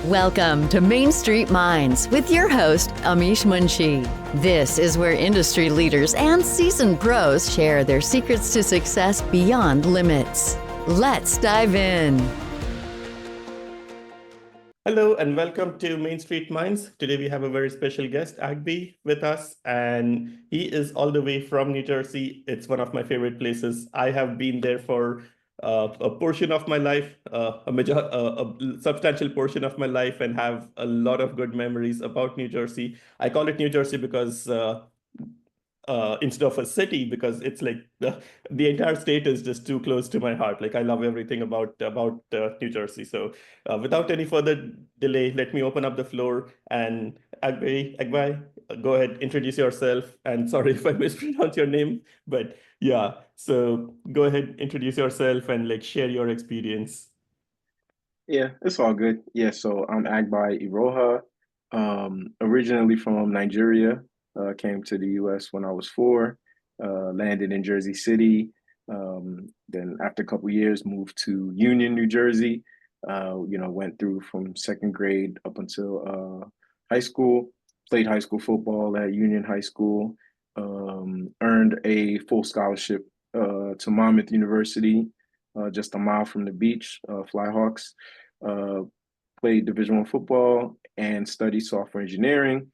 Welcome to Main Street Minds with your host, Amish Munshi. This is where industry leaders and seasoned pros share their secrets to success beyond limits. Let's dive in. Hello and welcome to Main Street Minds. Today we have a very special guest, Agbai, with us, and he is all the way from New Jersey. It's one of my favorite places. I have been there for a portion of my life, a substantial portion of my life, and have a lot of good memories about New Jersey. I call it New Jersey because instead of a city, because it's like the entire state is just too close to my heart. Like I love everything about New Jersey. So without any further delay, let me open up the floor and Agbai, go ahead, introduce yourself. And sorry if I mispronounce your name, but yeah. So go ahead, introduce yourself and like share your experience. Yeah, it's all good. Yeah, so I'm Agbai Iroha, originally from Nigeria, came to the US when I was 4, landed in Jersey City. Then after a couple years, moved to Union, New Jersey. Went through from second grade up until high school, played high school football at Union High School, earned a full scholarship to Monmouth University, just a mile from the beach, Flyhawks. Uh, Played Division I football and studied software engineering.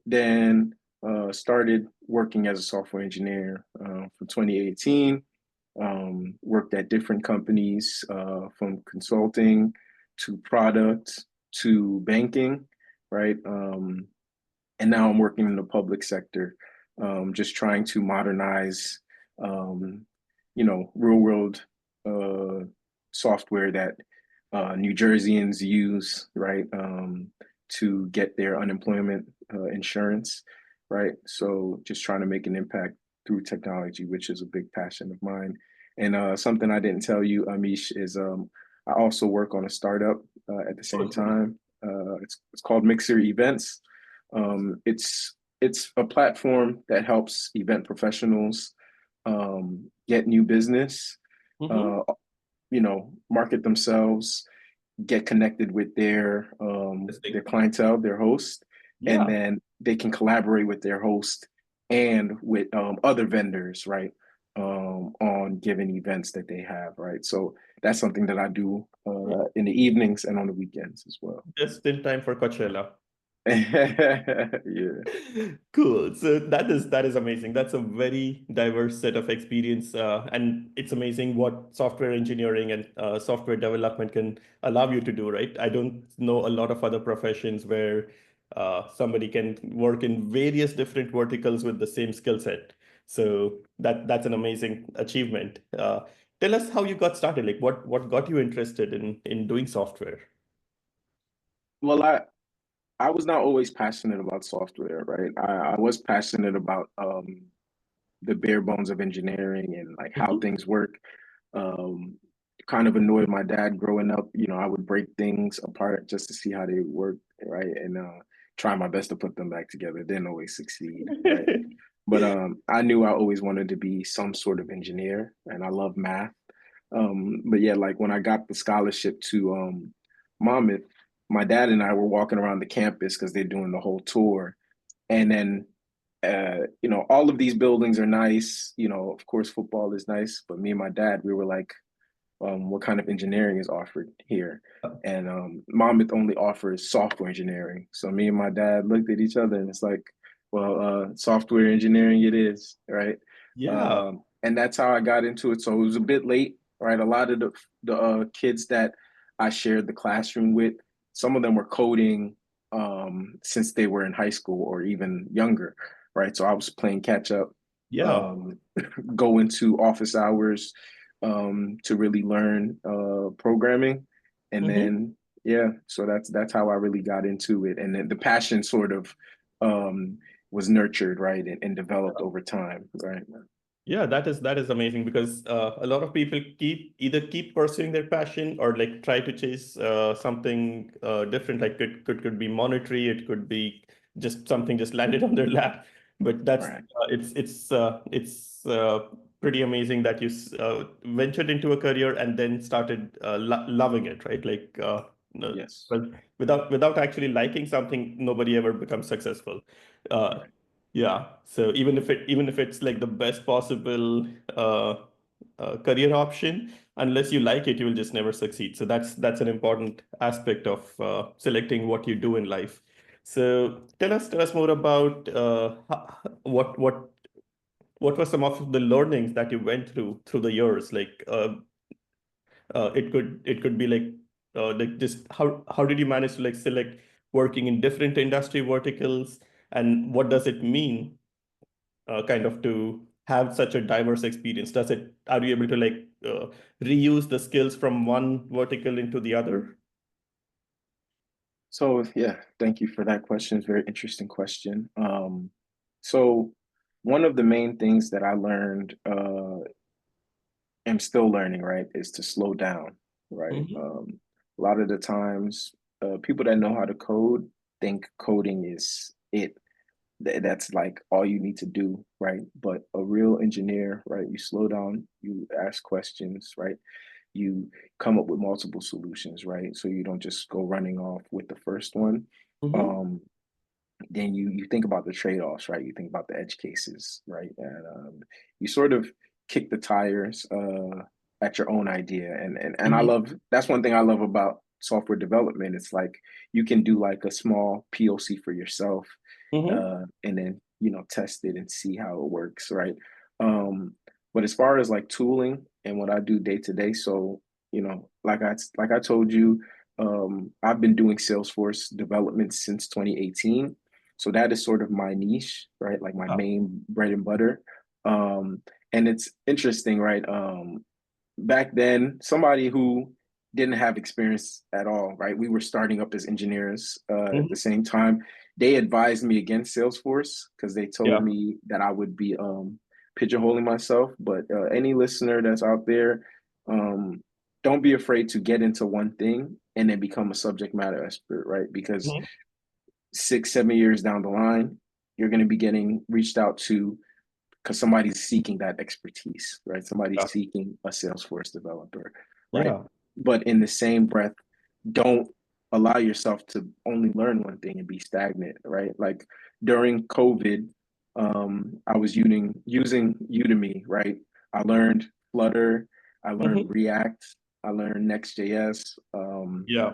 Then started working as a software engineer from 2018. Worked at different companies from consulting to product to banking, right? And now I'm working in the public sector, just trying to modernize, real world software that New Jerseyans use, right, to get their unemployment insurance, right? So just trying to make an impact through technology, which is a big passion of mine. And something I didn't tell you, Amish, is I also work on a startup at the same time. It's called Mixer Events. It's a platform that helps event professionals get new business, Mhm. market themselves, get connected with their clientele, their host, and Yeah. then they can collaborate with their host and with other vendors, right? On given events that they have, right? So that's something that I do in the evenings and on the weekends as well. Just in time for Coachella. Yeah. Cool. So that is amazing. That's a very diverse set of experience, and it's amazing what software engineering and software development can allow you to do, right? I don't know a lot of other professions where somebody can work in various different verticals with the same skill set. So that's an amazing achievement. Tell us how you got started. Like what got you interested in doing software? Well, I was not always passionate about software, right? I was passionate about the bare bones of engineering and like how Mhm. things work. Um, Kind of annoyed my dad growing up. I would break things apart just to see how they work, right? And try my best to put them back together. Didn't always succeed, right? But I knew I always wanted to be some sort of engineer, and I love math. But yeah, like when I got the scholarship to Monmouth, my dad and I were walking around the campus because they're doing the whole tour, and then all of these buildings are nice. Of course, football is nice, but me and my dad, we were like, what kind of engineering is offered here? And Monmouth only offers software engineering. So me and my dad looked at each other and it's like, well, software engineering it is, right? Yeah. And that's how I got into it. So it was a bit late, right? A lot of the kids that I shared the classroom with, some of them were coding since they were in high school or even younger, right? So I was playing catch up, Yeah. um, go into office hours to really learn programming, and Mhm. then yeah, so that's how I really got into it, and then the passion sort of was nurtured, right, and developed over time, right. Yeah, that is amazing because a lot of people keep pursuing their passion or like try to chase something different. Like it could be monetary, it could be just something just landed on their lap. But that's Right. it's pretty amazing that you ventured into a career and then started loving it, right? Like No, Yes. but without actually liking something, nobody ever becomes successful. Uh, Right. yeah. So even if it's like the best possible uh, career option, unless you like it, you will just never succeed. So that's an important aspect of selecting what you do in life. So tell us more about what were some of the learnings that you went through the years, like it could be like just how did you manage to like select working in different industry verticals, and what does it mean kind of to have such a diverse experience? Are you able to like reuse the skills from one vertical into the other? So yeah, thank you for that question. It's a very interesting question. So one of the main things that I learned, am still learning, right, is to slow down, right? Hmm. A lot of the times, people that know how to code think coding is it. That's like all you need to do, right? But a real engineer, right? You slow down, you ask questions, right? You come up with multiple solutions, right? So you don't just go running off with the first one. Hmm. Um, then you think about the trade-offs, right? You think about the edge cases, right? And you sort of kick the tires at your own idea. And I Hmm. love that's one thing I love about software development. It's like you can do like a small POC for yourself, Hmm. and then test it and see how it works, right? Um, but as far as like tooling and what I do day to day, so like I told you, I've been doing Salesforce development since 2018. So that is sort of my niche, right? Like my main bread and butter. Um, and it's interesting, right? Back then, somebody who didn't have experience at all, right? We were starting up as engineers at the Hmm. same time. They advised me against Salesforce because they told Yeah. me that I would be pigeonholing myself. But any listener that's out there, um, don't be afraid to get into one thing and then become a subject matter expert, right? Because Hmm. 6, 7 years down the line, you're going to be getting reached out to because somebody's seeking that expertise, right? Somebody's Yeah. seeking a Salesforce developer, right? Yeah. But in the same breath, don't allow yourself to only learn one thing and be stagnant, right? Like during COVID, I was using Udemy, right? I learned Flutter, I learned Hmm. React, I learned Next.js. Yeah.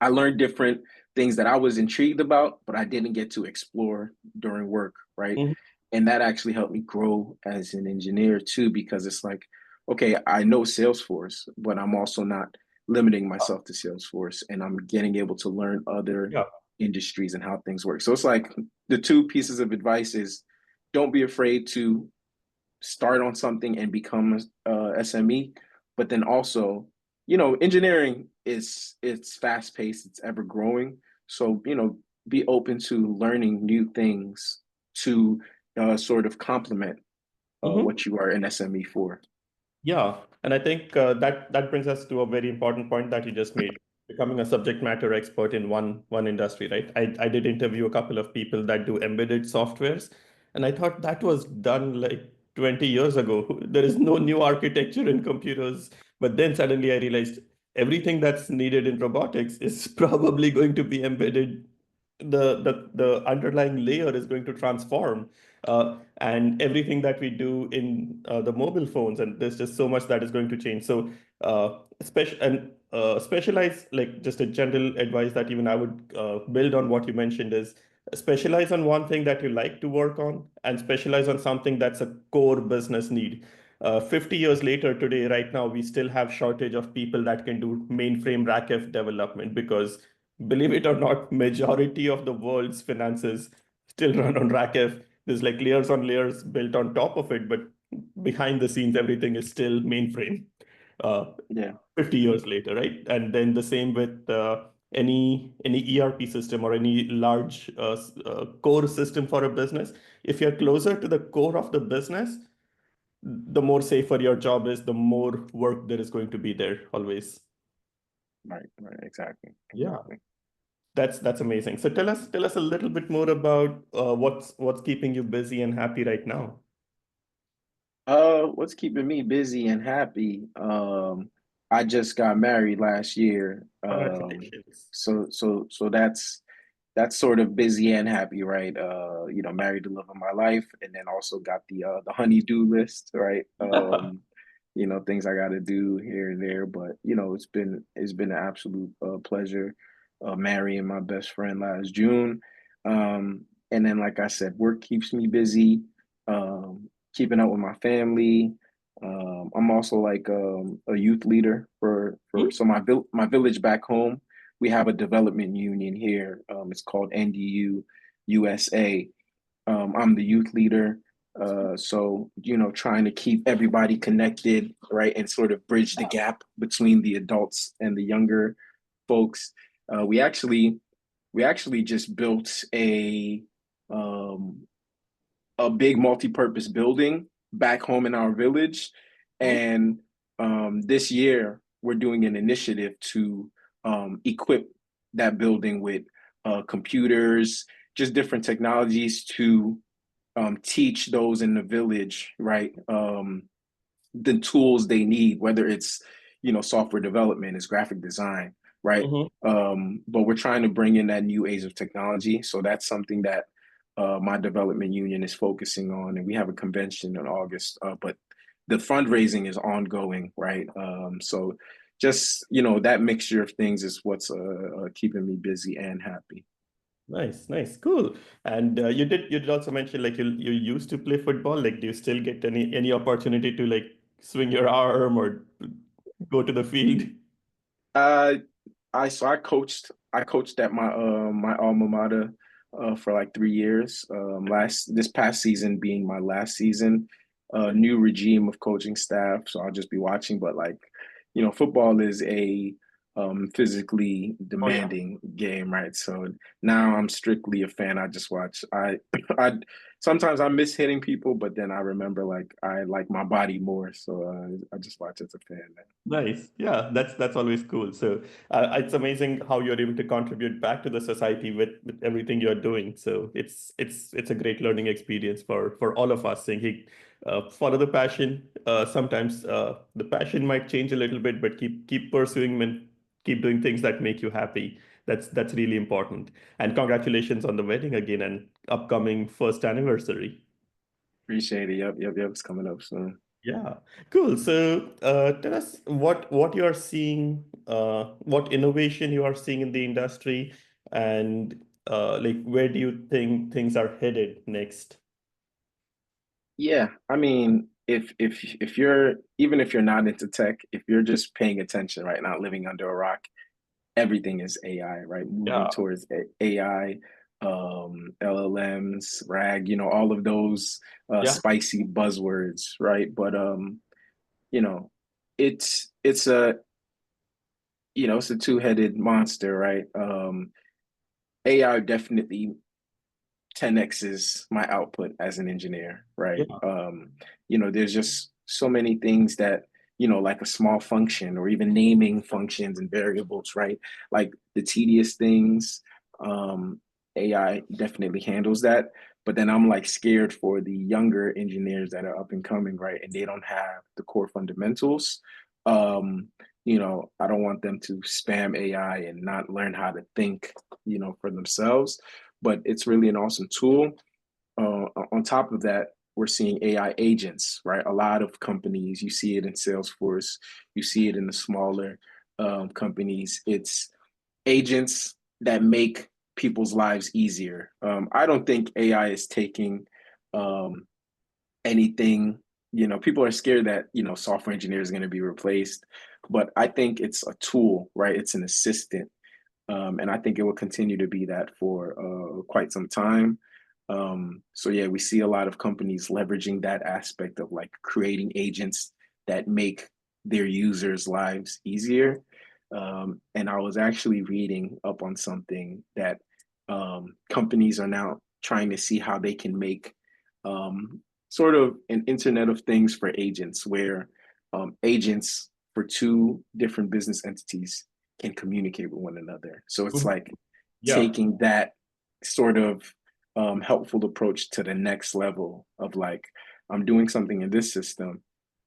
I learned different things that I was intrigued about, but I didn't get to explore during work, right? Hmm. And that actually helped me grow as an engineer too, because it's like, okay, I know Salesforce, but I'm also not limiting myself to Salesforce, and I'm getting able to learn other Yeah. industries and how things work. So it's like the two pieces of advice is don't be afraid to start on something and become a SME, but then also, engineering it's fast paced, it's ever growing. So be open to learning new things to sort of complement Hmm. what you are an SME for. Yeah, and I think that brings us to a very important point that you just made, becoming a subject matter expert in one industry, right? I did interview a couple of people that do embedded softwares, and I thought that was done like 20 years ago. There is no new architecture in computers, but then suddenly I realized everything that's needed in robotics is probably going to be embedded. The underlying layer is going to transform, and everything that we do in the mobile phones, and there's just so much that is going to change. So specialize, like just a general advice that even I would build on what you mentioned is specialize on one thing that you like to work on, and specialize on something that's a core business need. 50 years later today, right now, we still have shortage of people that can do mainframe rack development, because believe it or not, majority of the world's finances still run on RACF. There's like layers on layers built on top of it, but behind the scenes, everything is still mainframe. Uh, Yeah. 50 years later, right? And then the same with any ERP system or any large core system for a business. If you're closer to the core of the business, the more safer your job is, the more work there is going to be there always. Right, exactly, Yeah. exactly. That's amazing. So tell us a little bit more about what's keeping you busy and happy right now. What's keeping me busy and happy? I just got married last year. Congratulations. So that's sort of busy and happy, right? Married the love of my life, and then also got the honey-do list, right? Things I got to do here and there, but it's been an absolute pleasure marrying my best friend last June. And then, like I said, work keeps me busy, keeping up with my family. I'm also like a youth leader for so my village back home. We have a development union here. It's called NDU USA. I'm the youth leader. So, trying to keep everybody connected, right, and sort of bridge the gap between the adults and the younger folks. We actually just built um, a big multi-purpose building back home in our village, and this year we're doing an initiative to equip that building with computers, just different technologies to teach those in the village, right? The tools they need, whether it's software development, it's graphic design, right? Mhm. But we're trying to bring in that new age of technology, so that's something that my development union is focusing on, and we have a convention in August. But the fundraising is ongoing, right? So just that mixture of things is what's keeping me busy and happy. Nice, nice, cool. And you did also mention like you used to play football. Like, do you still get any opportunity to like swing your arm or go to the field? Uh, I coached at my alma mater for like 3 years. Last this past season being my last season, new regime of coaching staff, so I'll just be watching. But like, football is a physically Oh yeah. demanding game, right? So now I'm strictly a fan. I just watch. I sometimes I miss hitting people, but then I remember like I like my body more, so I just watch as a fan. Nice. Yeah, that's always cool. So it's amazing how you're able to contribute back to the society with everything you're doing. So it's a great learning experience for all of us. Saying, hey, follow the passion. Sometimes the passion might change a little bit, but keep pursuing and keep doing things that make you happy. That's really important. And congratulations on the wedding again and upcoming first anniversary. Appreciate it. Yep. It's coming up soon. Yeah, cool. So, tell us what you are seeing, what innovation you are seeing in the industry, and like where do you think things are headed next? Yeah, I mean, if you're even if you're not into tech, if you're just paying attention right now, living under a rock, everything is AI, right? Moving Yeah, towards AI, LLMs, RAG, all of those yeah, spicy buzzwords, right? But you know, it's a it's a two-headed monster, right? AI definitely 10x is my output as an engineer, right? yeah, There's just so many things that, like a small function or even naming functions and variables, right? Like the tedious things, AI definitely handles that. But then I'm like scared for the younger engineers that are up and coming, right? And they don't have the core fundamentals. Um, I don't want them to spam AI and not learn how to think, for themselves, but it's really an awesome tool. On top of that, we're seeing AI agents, right? A lot of companies, you see it in Salesforce, you see it in the smaller companies. It's agents that make people's lives easier. I don't think AI is taking um, anything. People are scared that software engineers are going to be replaced, but I think it's a tool, right? It's an assistant, and I think it will continue to be that for quite some time. So yeah, we see a lot of companies leveraging that aspect of like creating agents that make their users' lives easier. And I was actually reading up on something that companies are now trying to see how they can make sort of an Internet of Things for agents, where agents for two different business entities can communicate with one another. So it's mhm, like yeah, taking that sort of helpful approach to the next level of like, I'm doing something in this system,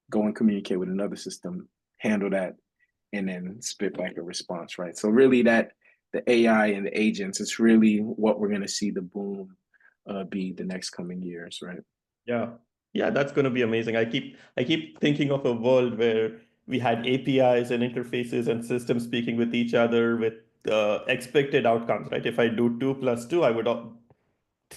go and communicate with another system, handle that, and then spit back a response, right? So really the AI and the agents, it's really what we're going to see the boom be the next coming years, right? Yeah. Yeah, that's going to be amazing. I keep thinking of a world where we had APIs and interfaces and systems speaking with each other with expected outcomes, right? If I do 2 plus 2, I would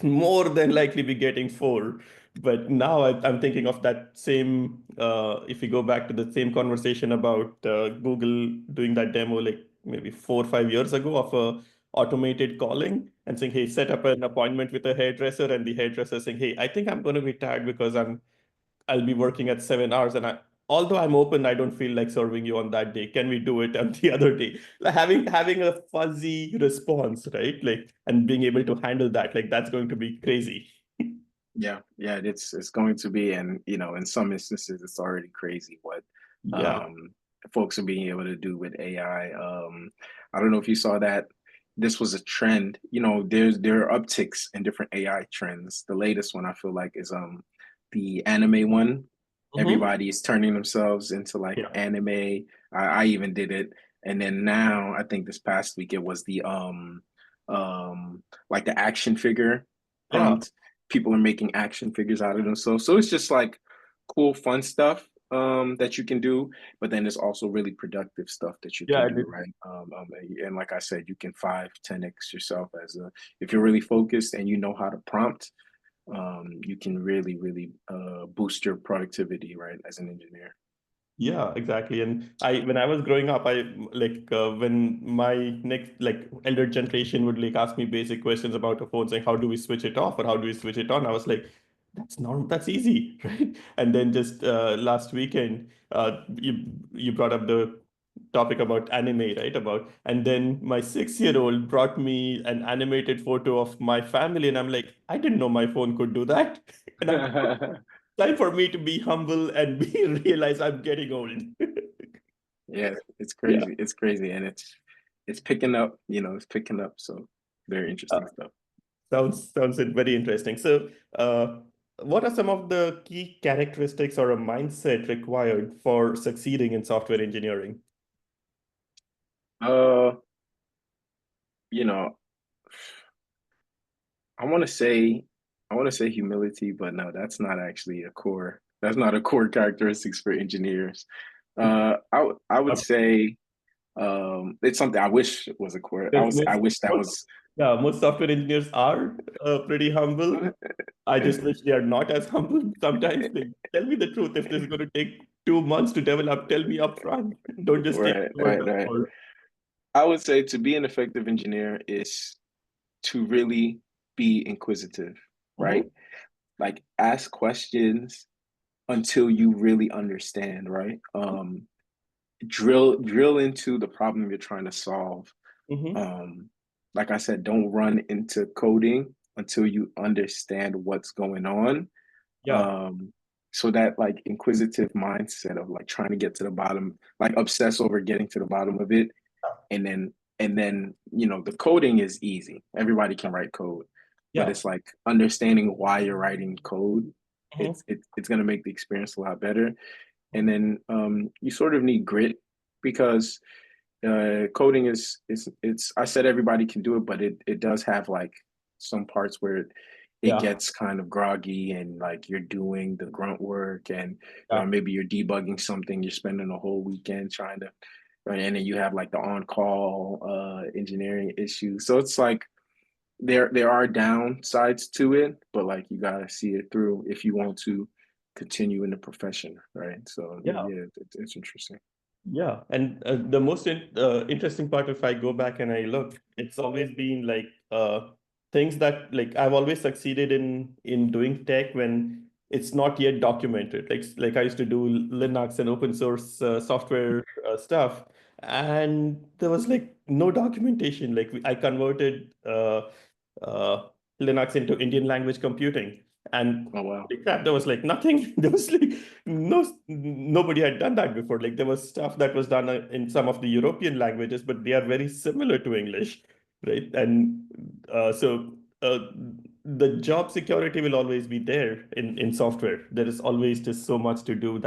more than likely be getting 4. But now I'm thinking of that same, if we go back to the same conversation about Google doing that demo like maybe 4 or 5 years ago of automated calling and saying, hey, set up an appointment with a hairdresser, and the hairdresser saying, hey, I think I'm going to be tired because I'll be working at 7 hours, and although I'm open, I don't feel like serving you on that day. Can we do it on the other day? Like having a fuzzy response, right? Like, and being able to handle that, like that's going to be crazy. Yeah, it's going to be, and in some instances, it's already crazy what Yeah. um, folks are being able to do with AI. I don't know if you saw that. This was a trend. There are upticks in different AI trends. The latest one I feel like is the anime one. Hmm. Everybody is turning themselves into like Yeah. anime. I even did it, and then now I think this past week it was the like the action figure Yeah. prompt. People are making action figures out of them. So it's just like cool, fun stuff that you can do, but then there's also really productive stuff that you Yeah. can do, right? And like I said, you can 5-10x yourself if you're really focused and you know how to prompt. You can really boost your productivity, right, as an engineer. Yeah, exactly. And when I was growing up, I like when my next like elder generation would like ask me basic questions about a phone, saying how do we switch it off or how do we switch it on? I was like, that's normal, that's easy, right? And then just last weekend, you brought up the topic about anime, right? And then my 6-year-old brought me an animated photo of my family, and I'm like, I didn't know my phone could do that. And I'm time for me to be humble and be realize I'm getting old. Yeah, it's Yeah, crazy. It's crazy, and it's picking up. It's picking up. So very uh, interesting stuff. sounds very interesting. So, what are some of the key characteristics or a mindset required for succeeding in software engineering? Uh, you know, I want to say I want to say humility, but no, that's not actually a core. That's not a core characteristics for engineers. I would say it's something I wish was a core. Because I wish that most, was. yeah, most software engineers are pretty humble. I just wish they are not as humble sometimes. Like, tell me the truth. If this is going to take 2 months to develop, tell me upfront. Don't just take Right, the word right, right. for. I would say to be an effective engineer is to really be inquisitive, right? Mhm. Like ask questions until you really understand, right? Drill into the problem you're trying to solve. Mhm. Um, like I said, don't run into coding until you understand what's going on. Yeah. Um, so that like inquisitive mindset of like trying to get to the bottom, like obsess over getting to the bottom of it, and then the coding is easy. Everybody can write code, but Yeah. it's like understanding why you're writing code. Mhm. It's going to make the experience a lot better. And then you sort of need grit because coding is it's I said everybody can do it, but it does have like some parts where it Yeah. gets kind of groggy and like you're doing the grunt work and Yeah. maybe you're debugging something, you're spending a whole weekend trying to, right, and then you have like the on-call engineering issues. So it's like there are downsides to it, but like you gotta see it through if you want to continue in the profession, right? So Yeah. yeah, it's interesting. Yeah. And the most interesting part, if I go back and I look, it's always been like things that like I've always succeeded in doing tech when it's not yet documented. Like I used to do Linux and open source software stuff, and there was like no documentation. Like I converted uh, Linux into Indian language computing. And Oh wow. holy crap, there was like nothing. There was like nobody had done that before. Like there was stuff that was done in some of the European languages, but they are very similar to English, right? And so the job security will always be there in software. There is always just so much to do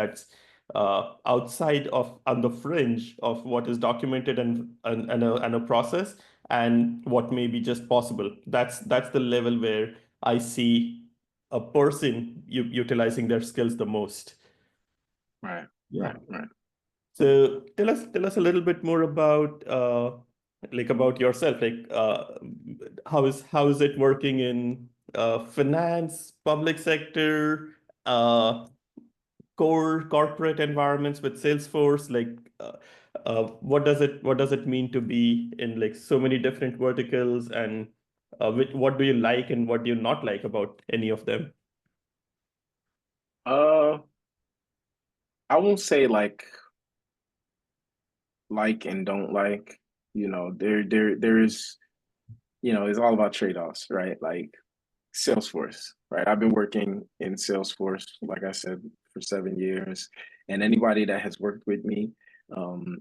outside of on the fringe of what is documented and a process and what may be just possible. That's the level where I see a person utilizing their skills the most. Right, Yeah. right, right. So tell us a little bit more about like about yourself. Like how is it working in finance, public sector, uh, core corporate environments with Salesforce? Like what does it mean to be in like so many different verticals, and what do you like and what do you not like about any of them? Uh, I won't say like and don't like. There is, it's all about trade-offs, right? Like Salesforce, right? I've been working in Salesforce, like I said, for 7 years. And anybody that has worked with me,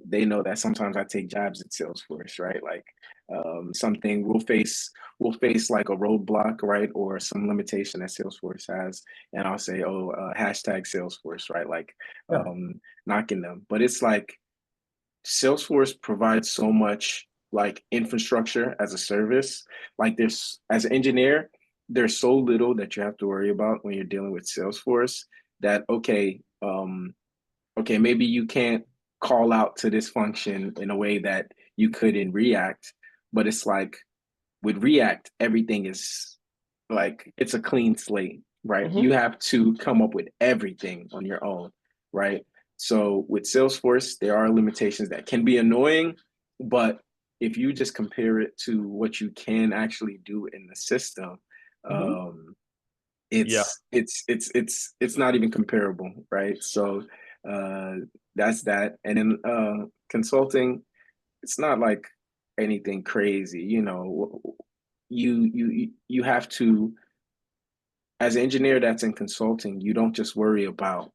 they know that sometimes I take jabs at Salesforce, right? Like something we'll face like a roadblock, right? Or some limitation that Salesforce has. And I'll say, oh, hashtag Salesforce, right? Like Yeah. knocking them. But it's like Salesforce provides so much like infrastructure as a service. Like there's as an engineer, there's so little that you have to worry about when you're dealing with Salesforce that okay, maybe you can't call out to this function in a way that you could in React, but it's like with React, everything is like it's a clean slate, right? Mhm. You have to come up with everything on your own, right? So with Salesforce, there are limitations that can be annoying, but if you just compare it to what you can actually do in the system, Mhm. um, Yeah. it's not even comparable, right? So uh, that's that. And then consulting, it's not like anything crazy, you have to, as an engineer that's in consulting, you don't just worry about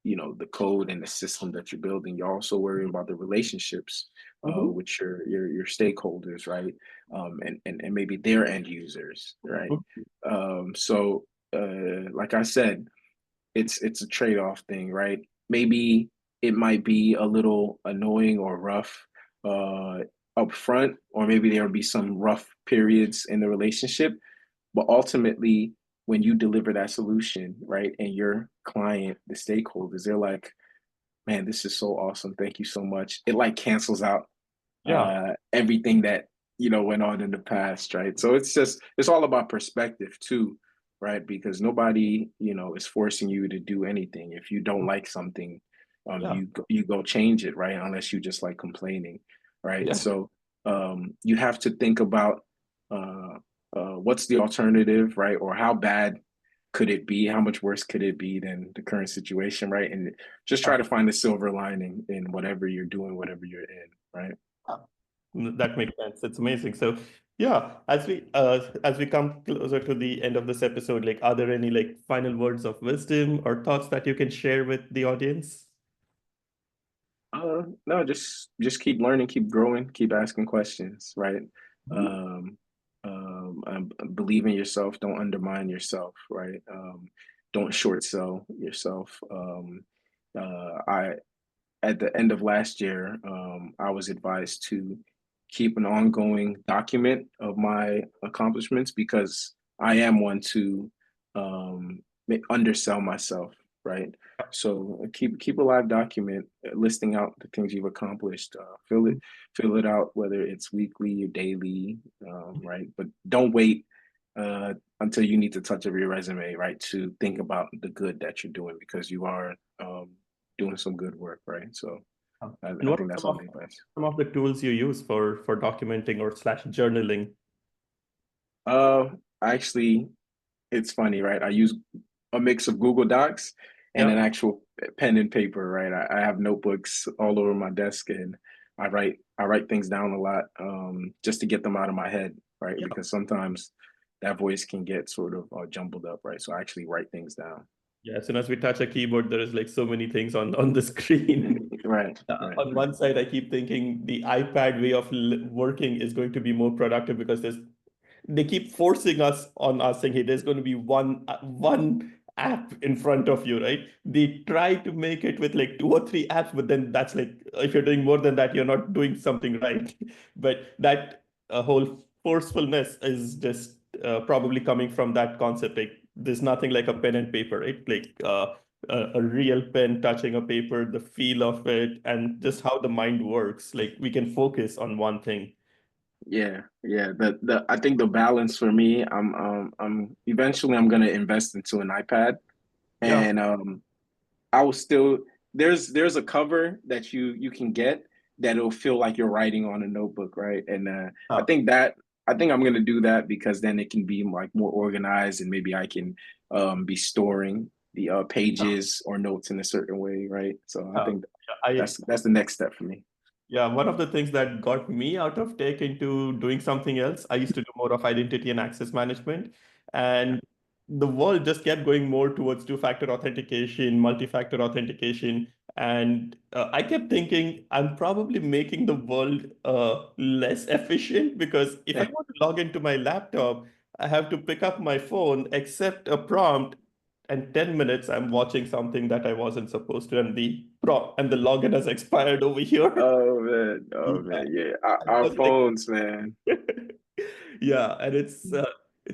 the code and the system that you're building. You're also worrying about the relationships Mhm. with your stakeholders, right? And maybe their end users, right? So like I said, it's a trade-off thing, right? Maybe it might be a little annoying or rough uh up front, or maybe there'll be some rough periods in the relationship, but ultimately, when you deliver that solution, right, and your client, the stakeholders, they're like, man, this is so awesome. Thank you so much. It like cancels out Yeah. everything that, went on in the past, right? So it's all about perspective too, right? Because nobody, is forcing you to do anything. If you don't like something, Yeah. you go change it, right? Unless you just like complaining, right? Yeah. So you have to think about uh, what's the alternative, right? Or how bad could it be? How much worse could it be than the current situation, right? And just try to find a silver lining in whatever you're doing, whatever you're in, right? Yeah. That makes sense. It's amazing. So, yeah, as we come closer to the end of this episode, like, are there any like final words of wisdom or thoughts that you can share with the audience? No, just keep learning, keep growing, keep asking questions, right? Mhm. Um, believe in yourself. Don't undermine yourself, right? Don't short sell yourself. I At the end of last year, I was advised to keep an ongoing document of my accomplishments because I am one to undersell myself, right? So keep a live document listing out the things you've accomplished. Fill it out, whether it's weekly or daily, right? But don't wait uh, until you need to touch up your resume, right? To think about the good that you're doing because you are doing some good work, right? So And I what are think that's some all of the advice. the tools you use for documenting or slash journaling? Uh, Actually, it's funny, right? I use a mix of Google Docs and an Yeah. actual pen and paper, right? I have notebooks all over my desk, and I write things down a lot, just to get them out of my head, right? Yeah. Because sometimes that voice can get sort of jumbled up, right? So I actually write things down. Yeah. As soon as we touch a keyboard, there is like so many things on the screen. Right, right, On right. one side, I keep thinking the iPad way of working is going to be more productive because they keep forcing us saying, hey, there's going to be one app in front of you, right? They try to make it with like 2 or 3 apps, but then that's like, if you're doing more than that, you're not doing something right. But that whole forcefulness is just probably coming from that concept. Like there's nothing like a pen and paper, right? Like a real pen touching a paper, the feel of it, and just how the mind works. Like we can focus on one thing. Yeah. The I think the balance for me, I'm eventually I'm gonna invest into an iPad, Yeah. and I will still there's a cover that you can get that it'll feel like you're writing on a notebook, right? And Uh, I think I'm gonna do that because then it can be like more organized, and maybe I can be storing the pages or notes in a certain way, right? So I uh, think I that's the next step for me. Yeah, one of the things that got me out of tech into doing something else, I used to do more of identity and access management. And the world just kept going more towards two-factor authentication, multi-factor authentication. And I kept thinking, I'm probably making the world less efficient because if I Yeah. want to log into my laptop, I have to pick up my phone, accept a prompt, and 10 minutes I'm watching something that I wasn't supposed to, and the login has expired over here. Oh Yeah. man, yeah. And I Our was like, phones, man. yeah, and it's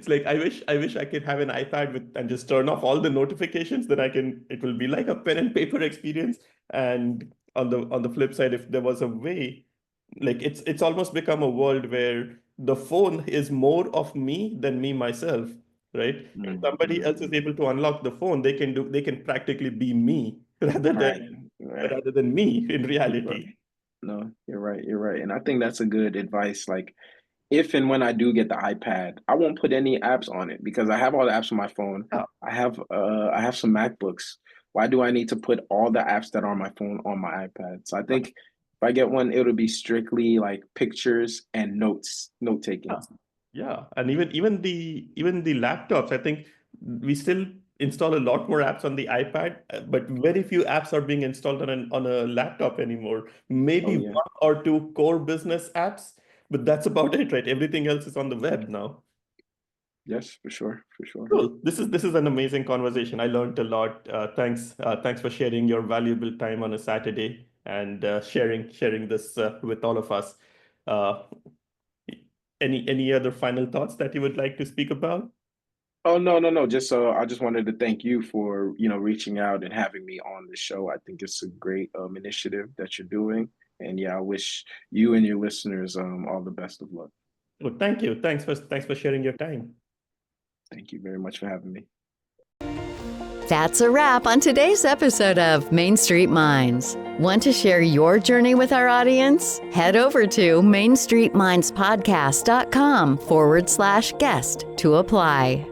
like I wish I could have an iPad with and just turn off all the notifications, then it will be like a pen and paper experience. And on the flip side, if there was a way, like it's almost become a world where the phone is more of me than me myself, right? If somebody else is Mm. able to unlock the phone, they can practically be me rather Right, than right. rather than me in Right. reality. No, you're right. You're right. And I think that's a good advice. Like, if and when I do get the iPad, I won't put any apps on it because I have all the apps on my phone. Yeah. I have some MacBooks. Why do I need to put all the apps that are on my phone on my iPad? So I think if I get one, it'll be strictly like pictures and note Yeah, taking. yeah, and even the laptops, I think we still install a lot more apps on the iPad, but very few apps are being installed on a laptop anymore. Oh Maybe yeah. one or two core business apps, but that's about it, right? Everything else is on the web now. Yes, for sure. For sure. Cool. This is an amazing conversation. I learned a lot. Thanks for sharing your valuable time on a Saturday and sharing this with all of us. Uh, any other final thoughts that you would like to speak about? Oh no, no, no. Just I just wanted to thank you for, reaching out and having me on the show. I think it's a great initiative that you're doing. And yeah, I wish you and your listeners all the best of luck. Well, thank you. Thanks for sharing your time. Thank you very much for having me. That's a wrap on today's episode of Main Street Minds. Want to share your journey with our audience? Head over to mainstreetmindspodcast.com/guest to apply.